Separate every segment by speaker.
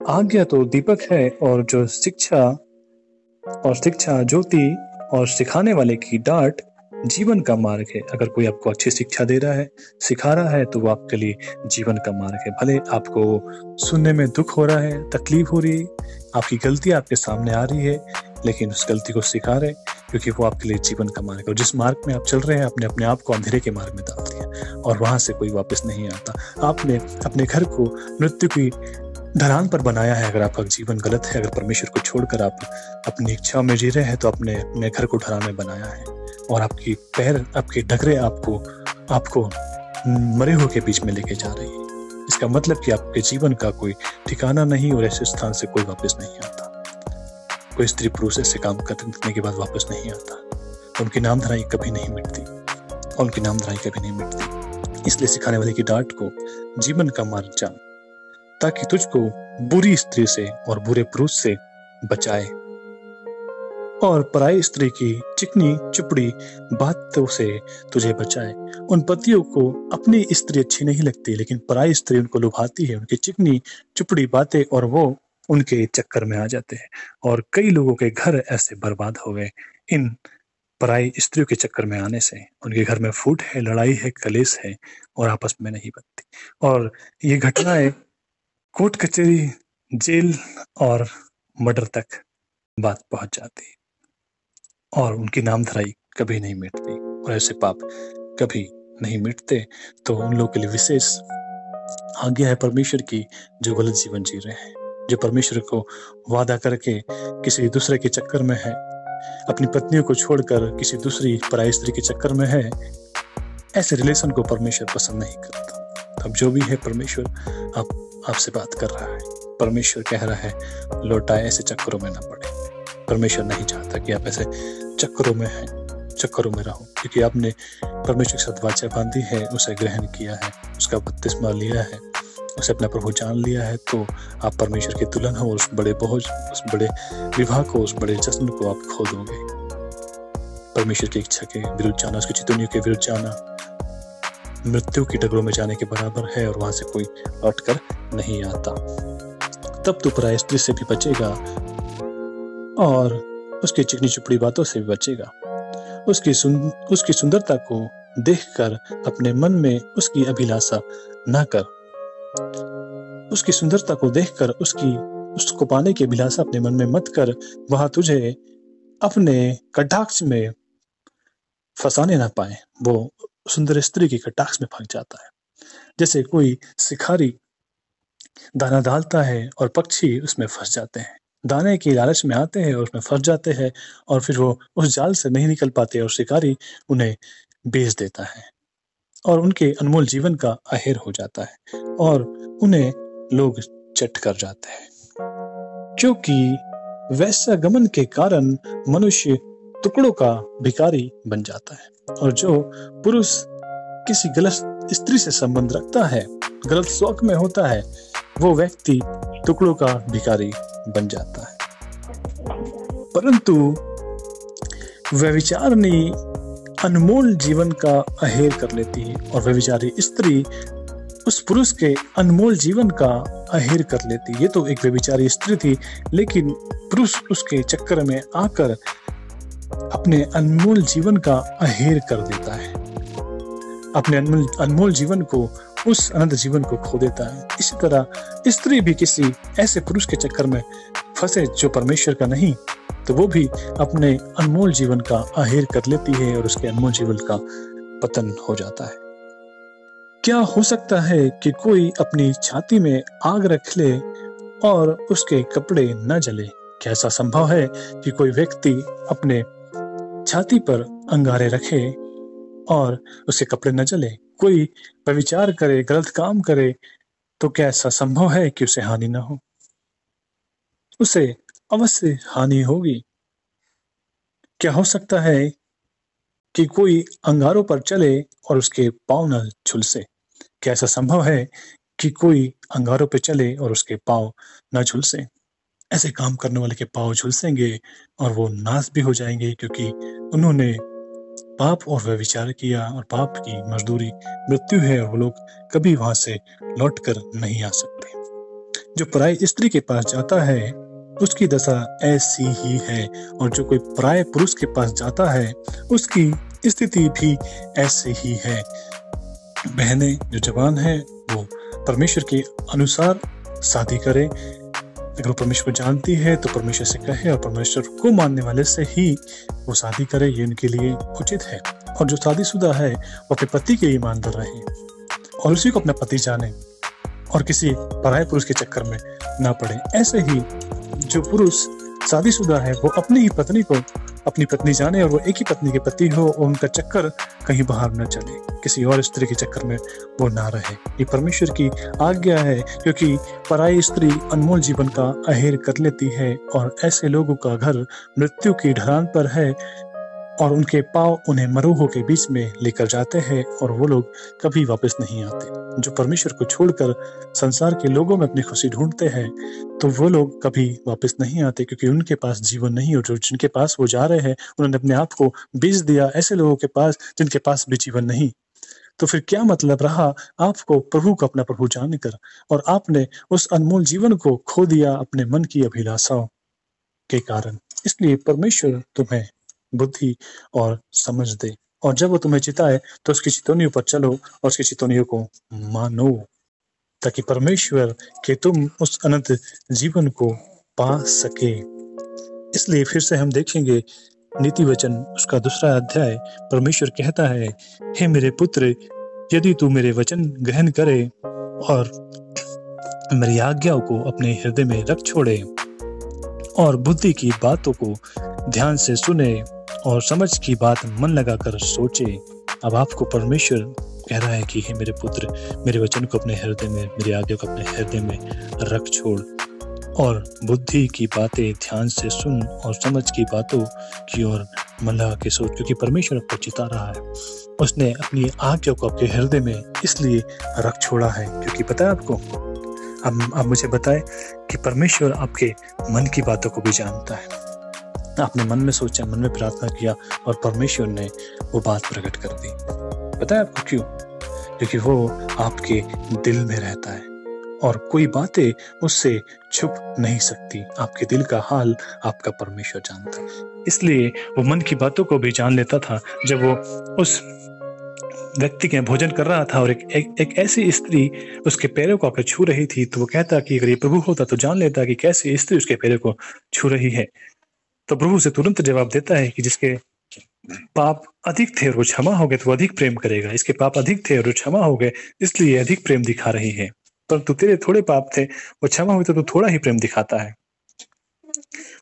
Speaker 1: आज्ञा तो दीपक है, और जो शिक्षा ज्योति, और सिखाने वाले की डांट जीवन का मार्ग है। अगर कोई आपको अच्छी शिक्षा दे रहा है, सिखा रहा है, तो वो आपके लिए जीवन का मार्ग है। भले आपको सुनने में दुख हो रहा है, तकलीफ हो रही है, आपकी गलती आपके सामने आ रही है, लेकिन उस गलती को स्वीकार करें, क्योंकि वो आपके लिए जीवन का मार्ग है। और जिस मार्ग में आप चल रहे हैं, आपने अपने आप को अंधेरे के मार्ग में डाल दिया, और वहां से कोई वापस नहीं आता। आपने अपने घर को मृत्यु की ढलान पर बनाया है। अगर आपका जीवन गलत है, अगर परमेश्वर को छोड़कर आप अपनी इच्छा में जी रहे हैं, तो अपने अपने घर को ढलान में बनाया है, और आपकी पैर, आपके डगरे आपको मरे हुए के बीच में लेके जा रही है। इसका मतलब कि आपके जीवन का कोई ठिकाना नहीं, और ऐसे स्थान से कोई वापस नहीं आता। कोई स्त्री पुरुष ऐसे काम करने के बाद वापस नहीं आता। उनकी नामधराई कभी नहीं मिटती, और उनकी नामधराई कभी नहीं मिटती। इसलिए सिखाने वाले की डांट को जीवन का मार्ग जान, ताकि तुझको बुरी स्त्री से और बुरे पुरुष से बचाए, और पराई स्त्री की चिकनी चुपड़ी बातों से तुझे बचाए। उन पतियों को अपनी स्त्री अच्छी नहीं लगती, लेकिन पराई स्त्री उनको लुभाती है, उनकी चिकनी चुपड़ी बातें, और वो उनके चक्कर में आ जाते हैं। और कई लोगों के घर ऐसे बर्बाद हो गए इन पराई स्त्रियों के चक्कर में आने से। उनके घर में फूट है, लड़ाई है, कलेश है, और आपस में नहीं बनती। और ये घटनाएं कोर्ट कचहरी, जेल और मर्डर तक बात पहुंच जाती है, और उनकी नामधराई कभी नहीं मिटती, और ऐसे पाप कभी नहीं मिटते। तो उन लोगों के लिए विशेष आज्ञा है परमेश्वर की, जो गलत जीवन जी रहे हैं, जो परमेश्वर को वादा करके किसी दूसरे के चक्कर में है, अपनी पत्नियों को छोड़कर किसी दूसरी पराई स्त्री के चक्कर में है। ऐसे रिलेशन को परमेश्वर पसंद नहीं करता। अब जो भी है, परमेश्वर आपसे बात कर रहा है। परमेश्वर कह रहा है, लौटाए, ऐसे चक्करों में ना पड़े। परमेश्वर नहीं चाहता कि आप ऐसे चक्करों में रहो, क्योंकि आपने परमेश्वर के साथ वाचा बांधी है, उसे ग्रहण किया है, उसका बपतिस्मा लिया है, उसे अपना प्रभु जान लिया है। तो आप परमेश्वर की दुल्हन हो, उस बड़े बोझ, उस बड़े विवाह को, उस बड़े जश्न को आप खो दोगे। परमेश्वर की इच्छा के विरुद्ध जाना, उसकी चितौनियों के विरुद्ध जाना, मृत्यु की डगरों में जाने के बराबर है, और वहां से कोई लौट कर नहीं आता। तब तो पराई स्त्री से भी बचेगा, और उसकी चिकनी चुपड़ी बातों से भी बचेगा। उसकी सुंदरता को देखकर अपने मन में उसकी अभिलाषा ना कर। उसकी सुंदरता को देखकर उसको पाने की अभिलाषा अपने मन में मत कर। वह तुझे अपने कटाक्ष में फंसाने ना पाए। वो सुंदर स्त्री की कटाक्ष में फंस जाता है। जैसे कोई शिकारी दाना डालता है और पक्षी उसमें फंस जाते हैं, दाने की लालच में आते हैं और उसमें फंस जाते हैं, और फिर वो उस जाल से नहीं निकल पाते, और शिकारी उन्हें बेच देता है, और उनके अनमोल जीवन का अहेर हो जाता है, और उन्हें लोग चट कर जाते हैं। क्योंकि वैश्यागमन के कारण मनुष्य टुकड़ों का भिखारी बन जाता है, और जो पुरुष किसी गलत स्त्री से संबंध रखता है, गलत शौक में होता है, वो व्यक्ति टुकड़ों का भिखारी बन जाता है। परंतु व्यभिचारिणी अनमोल जीवन का अहेर कर लेती है, और व्यभिचारी स्त्री उस पुरुष के अनमोल जीवन का अहेर कर लेती है। ये तो एक व्यभिचारी स्त्री थी, लेकिन पुरुष उसके चक्कर में आकर अपने अनमोल जीवन का अहेर कर देता है, अपने अनमोल जीवन को, उस अनंत जीवन को खो देता है। इसी तरह स्त्री भी किसी ऐसे पुरुष के चक्कर में फंसे जो परमेश्वर का नहीं, तो वो भी अपने अनमोल जीवन का अहेर कर लेती है, और उसके अनमोल जीवन का पतन हो जाता है। क्या हो सकता है कि कोई अपनी छाती में आग रख ले और उसके कपड़े न जले? क्या ऐसा संभव है कि कोई व्यक्ति अपने छाती पर अंगारे रखे और उसके कपड़े न जले? कोई व्यभिचार करे, गलत काम करे, तो क्या ऐसा संभव है कि उसे हानि ना हो? उसे अवश्य हानि होगी। क्या हो सकता है कि कोई अंगारों पर चले और उसके पांव न झुलसे? क्या ऐसा संभव है कि कोई अंगारों पर चले और उसके पांव न झुलसे? ऐसे काम करने वाले के पांव झुलसेंगे और वो नाश भी हो जाएंगे, क्योंकि उन्होंने पाप और व्यभिचार किया, और पाप की मजदूरी मृत्यु है, और वो लोग कभी वहां से लौट कर नहीं आ सकते। जो पराई स्त्री के पास जाता है उसकी दशा ऐसी ही है, और जो कोई पराये पुरुष के पास जाता है उसकी स्थिति भी ऐसे ही है। बहनें जो जवान है वो परमेश्वर के अनुसार शादी करे। अगर वो परमेश्वर को जानती है तो परमेश्वर से कहे, और परमेश्वर को मानने वाले से ही वो शादी करे, ये उनके लिए उचित है। और जो शादीशुदा है वो अपने पति के ईमानदार रहे और उसी को अपना पति जाने और किसी पराये पुरुष के चक्कर में ना पड़े। ऐसे ही जो पुरुष शादीशुदा है वो अपनी ही पत्नी को अपनी पत्नी जाने और वो एक ही पत्नी के पति हो और उनका चक्कर कहीं बाहर न चले, किसी और स्त्री के चक्कर में वो ना रहे। ये परमेश्वर की आज्ञा है, क्योंकि पराई स्त्री अनमोल जीवन का अहेर कर लेती है और ऐसे लोगों का घर मृत्यु की ढलान पर है और उनके पांव उन्हें मरूहों के बीच में लेकर जाते हैं और वो लोग कभी वापस नहीं आते। जो परमेश्वर को छोड़कर संसार के लोगों में अपनी खुशी ढूंढते हैं तो वो लोग कभी वापस नहीं आते, क्योंकि उनके पास जीवन नहीं, और जो जिनके पास वो जा रहे हैं उन्होंने अपने आप को बेच दिया ऐसे लोगों के पास जिनके पास भी जीवन नहीं। तो फिर क्या मतलब रहा आपको प्रभु को अपना प्रभु जानकर, और आपने उस अनमोल जीवन को खो दिया अपने मन की अभिलाषाओं के कारण। इसलिए परमेश्वर तुम्हें बुद्धि और समझ दे, और जब वो तुम्हें चिताए तो उसकी चितौनियों पर चलो और उसकी चितौनियों को मानो, ताकि परमेश्वर के तुम उस अनंत जीवन को पा सके। इसलिए फिर से हम देखेंगे नीति वचन उसका 2 अध्याय। परमेश्वर कहता है, हे मेरे पुत्र, यदि तू मेरे वचन ग्रहण करे और मेरी आज्ञाओं को अपने हृदय में रख छोड़े और बुद्धि की बातों को ध्यान से सुने और समझ की बात मन लगाकर सोचे। अब आपको परमेश्वर कह रहा है कि हे मेरे पुत्र, मेरे वचन को अपने हृदय में, मेरी आज्ञा को अपने हृदय में रख छोड़ और बुद्धि की बातें ध्यान से सुन और समझ की बातों की ओर मन लगा के सोच, क्योंकि परमेश्वर आपको चिता रहा है। उसने अपनी आज्ञा को आपके हृदय में इसलिए रख छोड़ा है क्योंकि पता है आपको। अब मुझे बताएं कि परमेश्वर आपके मन की बातों को भी जानता है। आपने मन में सोचा, मन में प्रार्थना किया और परमेश्वर ने वो बात प्रकट कर दी। पता है आपको क्यों? क्योंकि वो आपके दिल में रहता है और कोई बातें उससे छुप नहीं सकती। आपके दिल का हाल आपका परमेश्वर जानता है। इसलिए वो मन की बातों को भी जान लेता था। जब वो उस व्यक्ति के भोजन कर रहा था और एक ऐसी स्त्री उसके पैरों को आकर छू रही थी, तो वो कहता कि अगर ये प्रभु होता तो जान लेता कि कैसी स्त्री उसके पैरों को छू रही है। तो प्रभु से तुरंत जवाब देता है कि जिसके पाप अधिक थे और वो क्षमा हो गए तो वो अधिक प्रेम करेगा। इसके पाप अधिक थे और वो क्षमा हो गए, इसलिए अधिक प्रेम दिखा रही है। परंतु तेरे थोड़े पाप थे, वो क्षमा हुए तो तू थोड़ा ही प्रेम दिखाता है।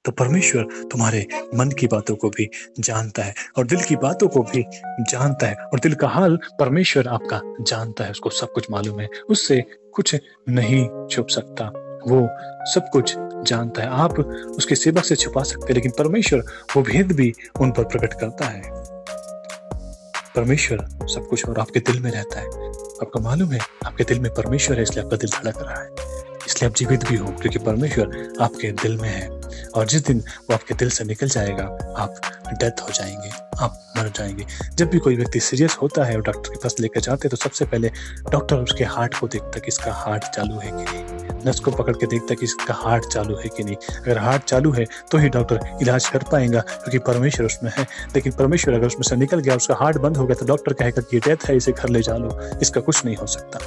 Speaker 1: तो परमेश्वर तुम्हारे मन की बातों को भी जानता है और दिल की बातों को भी जानता है, और दिल का हाल परमेश्वर आपका जानता है। उसको सब कुछ मालूम है, उससे कुछ नहीं छुप सकता। वो सब कुछ जानता है। आप उसके सेवक से छुपा सकते हैं, लेकिन परमेश्वर वो भेद भी उन पर प्रकट करता है। परमेश्वर सब कुछ और आपके दिल में रहता है। आपको मालूम है आपके दिल में परमेश्वर है, इसलिए आपका दिल धड़क रहा है, इसलिए आप जीवित भी हो, क्योंकि परमेश्वर आपके दिल में है। और जिस दिन वो आपके दिल से निकल जाएगा आप डेथ हो जाएंगे, आप मर जाएंगे। जब भी कोई व्यक्ति सीरियस होता है और डॉक्टर के पास लेकर जाते हैं तो सबसे पहले डॉक्टर उसके हार्ट को देखता कि इसका हार्ट चालू है कि नहीं, नस को पकड़ के देखता कि इसका हार्ट चालू है कि नहीं। अगर हार्ट चालू है तो ही डॉक्टर इलाज कर पाएगा, क्योंकि परमेश्वर उसमें है। लेकिन परमेश्वर अगर उसमें से निकल गया, उसका हार्ट बंद हो गया, तो डॉक्टर कहेगा कि डेथ है, इसे घर ले जा लो, इसका कुछ नहीं हो सकता।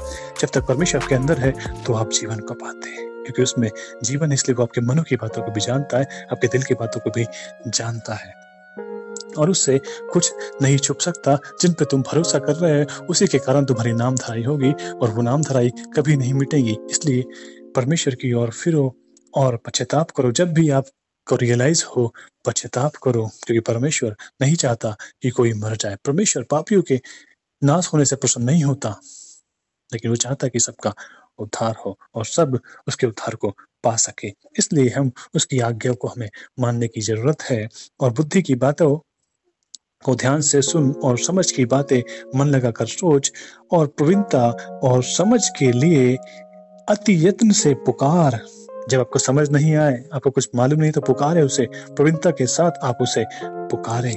Speaker 1: जब तक परमेश्वर आपके अंदर है तो आप जीवन को पाते हैं, क्योंकि उसमें जीवन, इसलिए वो आपके मनों की बातों को भी जानता है, आपके दिल की बातों को भी जानता है, और उससे कुछ नहीं छुप सकता। जिन पे तुम भरोसा कर रहे हो उसी के कारण तुम्हारी नाम धराई होगी, और वो नाम धराई कभी नहीं मिटेगी। इसलिए परमेश्वर की ओर फिरो और पश्चाताप करो। जब भी आपको रियलाइज हो, पश्चाताप करो, क्योंकि परमेश्वर नहीं चाहता कि कोई मर जाए। परमेश्वर पापियों के नाश होने से प्रसन्न नहीं होता, लेकिन वो चाहता कि सबका उद्धार हो और सब उसके उद्धार को पा सके। इसलिए हम उसकी आज्ञा को हमें मानने की जरूरत है, और बुद्धि की बातों को ध्यान से सुन और समझ की बातें मन लगाकर सोच, और प्रवीणता और समझ के लिए अति यत्न से पुकार। जब आपको समझ नहीं आए, आपको कुछ मालूम नहीं, तो पुकारे उसे, प्रवीणता के साथ आप उसे पुकारे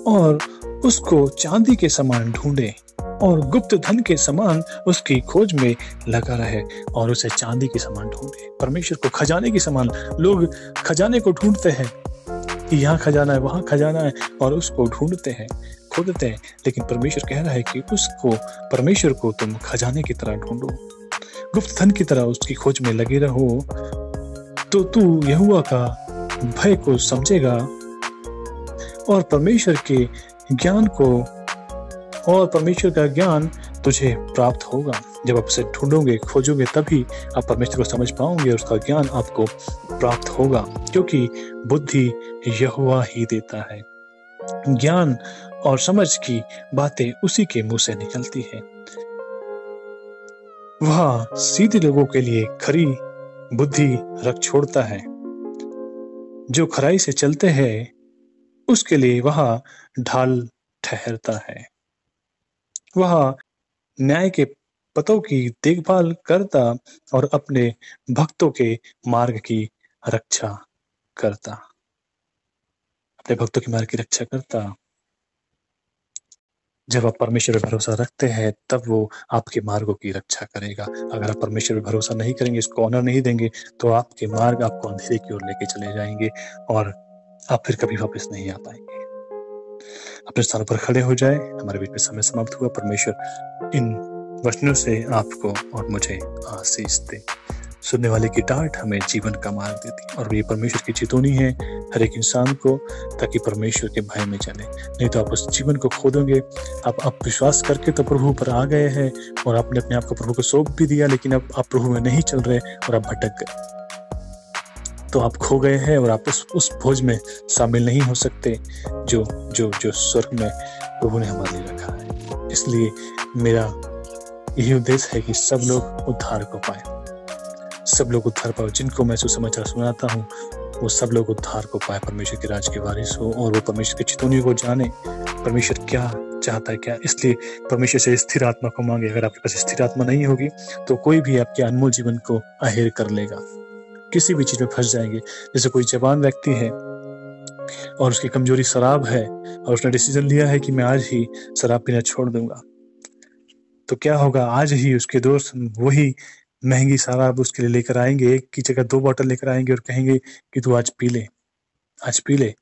Speaker 1: और उसको चांदी के समान ढूंढे। और गुप्त धन के समान उसकी खोज में लगा रहे और उसे चांदी के समान ढूंढे। परमेश्वर को खजाने के समान, लोग खजाने को ढूंढते हैं कि यहाँ खजाना है, वहां खजाना है, और उसको ढूंढते हैं, खोदते हैं, लेकिन परमेश्वर कह रहा है कि परमेश्वर को तुम खजाने की तरह ढूंढो, गुप्त धन की तरह उसकी खोज में लगे रहो, तो तू यहोवा का भय को समझेगा और परमेश्वर का ज्ञान तुझे प्राप्त होगा। जब आप उसे ढूंढोगे, खोजोगे, तभी आप परमेश्वर को समझ पाओगे और उसका ज्ञान आपको प्राप्त होगा, क्योंकि बुद्धि यहोवा ही देता है। ज्ञान और समझ की बातें उसी के मुंह से निकलती है। वह सीधे लोगों के लिए खरी बुद्धि रख छोड़ता है। जो खराई से चलते हैं उसके लिए वह ढाल ठहरता है। वह न्याय के पतों की देखभाल करता और अपने भक्तों के मार्ग की रक्षा करता। अपने भक्तों के मार्ग की रक्षा करता। जब आप परमेश्वर पर भरोसा रखते हैं तब वो आपके मार्गों की रक्षा करेगा। अगर आप परमेश्वर पर भरोसा नहीं करेंगे, इसको ऑनर नहीं देंगे, तो आपके मार्ग आपको अंधेरे की ओर लेके चले जाएंगे और आप फिर कभी वापस नहीं आ पाएंगे। अपने स्थानों पर खड़े हो जाए। हमारे बीच में समय समाप्त हुआ। परमेश्वर इन वचनों से आपको और मुझे आशीष दे। सुनने वाले की डांट हमें जीवन का मार्ग देती, और ये परमेश्वर की चेतावनी है हर एक इंसान को, ताकि परमेश्वर के भय में चले। नहीं तो आप उस जीवन को खो दोगे। आप विश्वास करके तो प्रभु पर आ गए हैं और आपने अपने आप को प्रभु को सौंप भी दिया, लेकिन अब आप प्रभु में नहीं चल रहे और आप भटक गए, तो आप खो गए हैं और आप उस भोज में शामिल नहीं हो सकते जो जो जो स्वर्ग में प्रभु ने हमारे लिए रखा है। इसलिए मेरा यही उद्देश्य है कि सब लोग उद्धार को पाए, सब लोग उद्धार पाए। जिनको मैं सुसमाचार सुनाता हूँ वो सब लोग उद्धार को पाए, परमेश्वर के राज के वारिस हो, और वो परमेश्वर की चितौनी को जाने परमेश्वर क्या चाहता है क्या। इसलिए परमेश्वर से स्थिर आत्मा को मांगे। अगर आपके पास स्थिर आत्मा नहीं होगी तो कोई भी आपके अनमोल जीवन को अहेर कर लेगा, किसी भी चीज में फंस जाएंगे। जैसे कोई जवान व्यक्ति है और उसकी कमजोरी शराब है और उसने डिसीजन लिया है कि मैं आज ही शराब पीना छोड़ दूंगा, तो क्या होगा, आज ही उसके दोस्त वही महंगी शराब उसके लिए लेकर आएंगे, एक की जगह 2 बॉटल लेकर आएंगे और कहेंगे कि तू आज पी ले, आज पी ले।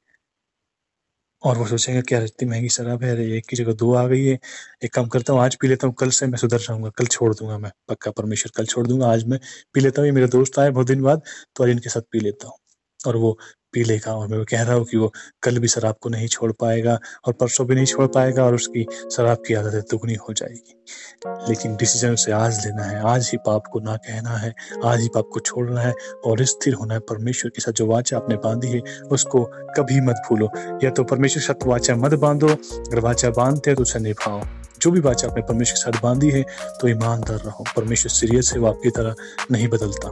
Speaker 1: और वो सोचेंगे क्या इतनी महंगी शराब है, अरे एक की जगह 2 आ गई है, एक काम करता हूँ आज पी लेता हूँ, कल से मैं सुधर जाऊंगा, कल छोड़ दूंगा, मैं पक्का परमेश्वर कल छोड़ दूंगा, आज मैं पी लेता हूँ, ये मेरे दोस्त आए बहुत दिन बाद तो आज इनके साथ पी लेता हूँ। और वो पी लेगा, और मैं कह रहा हूँ कि वो कल भी शराब को नहीं छोड़ पाएगा और परसों भी नहीं छोड़ पाएगा और उसकी शराब की आदतें दुगनी हो जाएगी। लेकिन डिसीजन उसे आज लेना है, आज ही पाप को ना कहना है, आज ही पाप को छोड़ना है और स्थिर होना है। परमेश्वर के साथ जो वाचा आपने बांधी है उसको कभी मत भूलो। या तो परमेश्वर के साथ वाचा मत बांधो, अगर वाचा बांधते हैं तो उसे निभाओ। जो भी वाचा आपने परमेश्वर के साथ बांधी है तो ईमानदार रहो। परमेश्वर सीरियस है, वो आपकी तरह नहीं बदलता।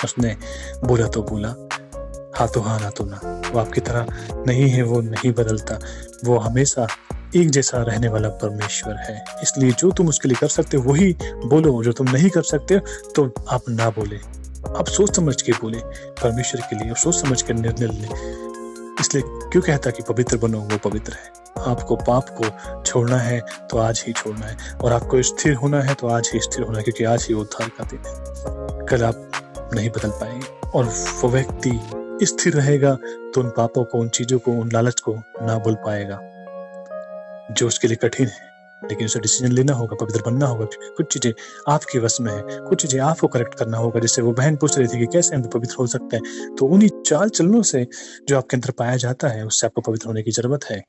Speaker 1: उसने बोला तो बोला, हाँ तो हाँ, ना तो ना, वो आपकी तरह नहीं है, वो नहीं बदलता, वो हमेशा एक जैसा रहने वाला परमेश्वर है। इसलिए जो तुम उसके लिए कर सकते हो वही बोलो, जो तुम नहीं कर सकते तो आप ना बोले, आप सोच समझ के बोले परमेश्वर के लिए और सोच समझ कर निर्णय लें। इसलिए क्यों कहता कि पवित्र बनो, वो पवित्र है। आपको पाप को छोड़ना है तो आज ही छोड़ना है, और आपको स्थिर होना है तो आज ही स्थिर होना है, क्योंकि आज ही उद्धार का दिन है। कल आप नहीं बदल पाएंगे, और वो व्यक्ति स्थिर रहेगा तो उन पापों को, उन चीजों को, उन लालच को ना भूल पाएगा जो उसके लिए कठिन है। लेकिन उसे डिसीजन लेना होगा, पवित्र बनना होगा। कुछ चीजें आपके वश में है, कुछ चीजें आपको करेक्ट करना होगा। जैसे वो बहन पूछ रही थी कि कैसे हम पवित्र हो सकते हैं, तो उन्हीं चाल चलनों से जो आपके अंदर पाया जाता है उससे आपको पवित्र होने की जरूरत है।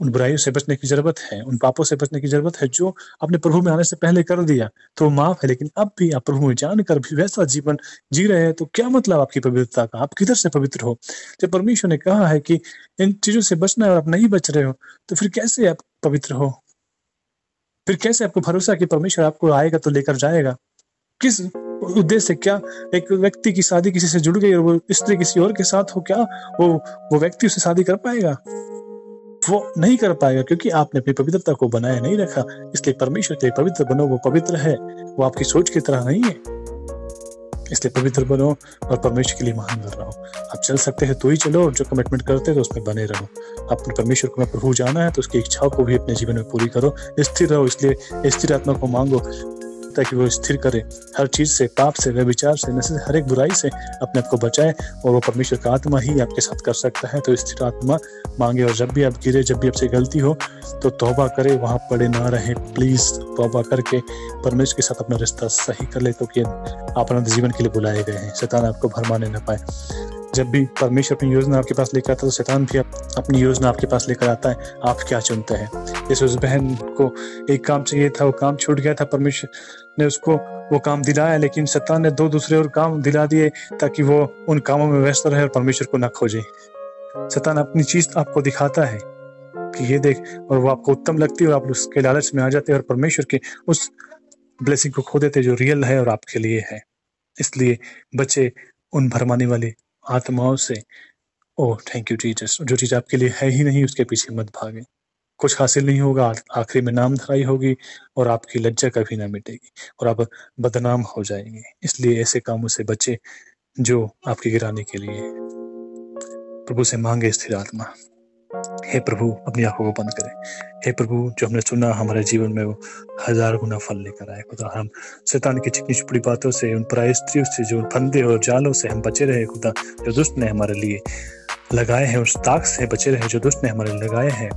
Speaker 1: उन बुराइयों से बचने की जरूरत है, उन पापों से बचने की जरूरत है जो आपने प्रभु में आने से पहले कर दिया तो माफ है, लेकिन अब भी आप प्रभु में जानकर भी वैसा जीवन जी रहे हैं तो क्या मतलब आपकी पवित्रता का, आप किधर से पवित्र हो। जब परमेश्वर ने कहा है कि इन चीजों से बचना है और आप नहीं बच रहे हो, तो फिर कैसे आप पवित्र हो, फिर कैसे आपको भरोसा कि परमेश्वर आपको आएगा तो लेकर जाएगा। किस उद्देश्य से, क्या एक व्यक्ति की शादी किसी से जुड़ गई और वो स्त्री किसी और के साथ हो, क्या वो व्यक्ति उससे शादी कर पाएगा? वो नहीं कर पाएगा, क्योंकि आपने अपनी पवित्रता को बनाए नहीं रखा। इसलिए परमेश्वर के लिए पवित्र बनो, वो पवित्र है, वो आपकी सोच की तरह नहीं है। इसलिए पवित्र बनो और परमेश्वर के लिए महान बन रहो। आप चल सकते हैं तो ही चलो, और जो कमिटमेंट करते हैं तो उसमें बने रहो। अपने परमेश्वर को मैं प्रभु जाना है तो उसकी इच्छाओं को भी अपने जीवन में पूरी करो, स्थिर रहो। इसलिए स्थिर आत्मा को मांगो ताकि वो स्थिर करे, हर चीज से, पाप से, व्यभिचार से, नशे से, हर एक बुराई से अपने आप को बचाए, और वो परमेश्वर का आत्मा ही आपके साथ कर सकता है। तो स्थिर आत्मा मांगे, और जब भी आप गिरे, जब भी आपसे गलती हो तो तौबा करे, वहां पड़े ना रहे। प्लीज तौबा करके परमेश्वर के साथ अपना रिश्ता सही कर ले, क्योंकि आप अनंत जीवन के लिए बुलाए गए हैं। शैतान आपको भरमाने न पाए। जब भी परमेश्वर अपनी योजना आपके पास लेकर आता है तो शैतान भी अपनी योजना आपके पास लेकर आता है। आप क्या चुनते हैं? जैसे उस बहन को एक काम चाहिए था, वो काम छूट गया था, परमेश्वर ने उसको वो काम दिलाया, लेकिन शैतान ने 2 दूसरे और काम दिला दिए ताकि वो उन कामों में व्यस्त रहे और परमेश्वर को न खोजे। शैतान अपनी चीज आपको दिखाता है कि ये देख, और वो आपको उत्तम लगती है और आप उसके लालच में आ जाते हैं और परमेश्वर के उस ब्लेसिंग को खो देते जो रियल है और आपके लिए है। इसलिए बच्चे उन भरमाने वाली आत्माओं से। Oh thank you Jesus. जो चीज आपके लिए है ही नहीं उसके पीछे मत भागे। कुछ हासिल नहीं होगा, आखिरी में नाम धराई होगी और आपकी लज्जा कभी ना मिटेगी और आप बदनाम हो जाएंगे। इसलिए ऐसे कामों से बचे जो आपकी गिराने के लिए है। प्रभु से मांगे स्थिर आत्मा। हे प्रभु, अपनी आंखों को बंद करें। हे प्रभु, जो हमने सुना हमारे जीवन में वो 1000 गुना फल लेकर आए। खुदा, हम शैतान की चिकनी चुपड़ी बातों से, उन पराई स्त्रियों से, जो फंदे और जालों से हम बचे रहे। खुदा, जो दुष्ट ने हमारे लिए लगाए हैं, उस ताक से बचे रहे जो दुष्ट ने हमारे लगाए हैं।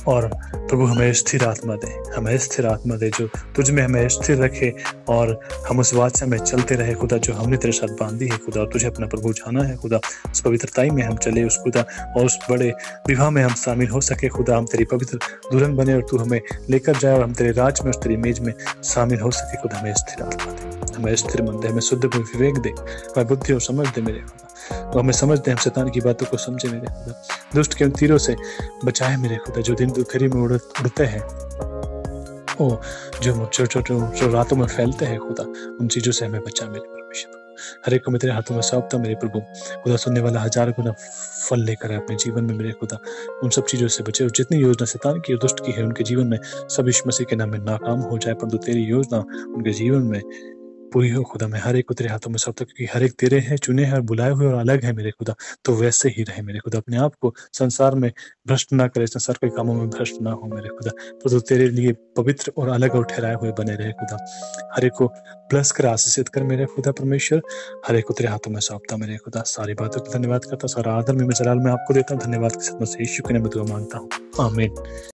Speaker 1: और प्रभु हमें स्थिर आत्मा दे, हमें स्थिर आत्मा दे जो तुझ में हमें स्थिर रखे, और हम उस बात से हमें चलते रहे खुदा जो हमने तेरे साथ बांधी है खुदा, और तुझे अपना प्रभु जाना है खुदा। उस पवित्रताई में हम चले उस खुदा, और उस बड़े विवाह में हम शामिल हो सके खुदा। हम तेरी पवित्र दुल्हन बने और तू हमें लेकर जाए, और हम तेरे राज में, उस तेरी मेज में शामिल हो सके खुदा। हमें स्थिर आत्मा दे, हमें स्थिर मन दे, हमें शुद्ध विवेक दे, हमें बुद्धि और समझ दे मेरे खुदा। तो हमें समझ दे, हम शैतान की बातों को समझे मेरे खुदा। दुष्ट के उन तीरों से बचाए मेरे खुदा जो दिन दोपहरी में उड़ते हैं, ओ जो रातों में फैलते हैं खुदा, उन चीजों से हमें बचा मेरे परमेश्वर। हर एक को मैं तेरे हाथों में सौंपता मेरे प्रभु खुदा। सुनने वाला 1000 गुना फल लेकर है अपने जीवन में मेरे खुदा। उन सब चीजों से बचे, और जितनी योजना शैतान की और दुष्ट की है उनके जीवन में सब यीशु मसीह के नाम में नाकाम हो जाए, परंतु तेरी योजना उनके जीवन में पूरी हो खुदा। मैं हर एक को तेरे हाथों में सौंपता, क्योंकि हर एक तेरे हैं, चुने हैं और बुलाए हुए और अलग है मेरे खुदा। तो वैसे ही रहे मेरे खुदा, अपने आप को संसार में भ्रष्ट ना करे, संसार के कामों में भ्रष्ट ना हो मेरे खुदा। तो तेरे लिए पवित्र और अलग और ठहराए हुए बने रहे खुदा। हर एक को ब्लेस कर, आशीषित कर मेरे खुदा परमेश्वर। हर एक को तेरे हाथों में सौंपता मेरे खुदा। सारी बातों को धन्यवाद करता, सारा आदर में जलाल मैं आपको देता हूँ। धन्यवाद के साथ मैं यीशु के नाम में दुआ मांगता हूँ, आमीन।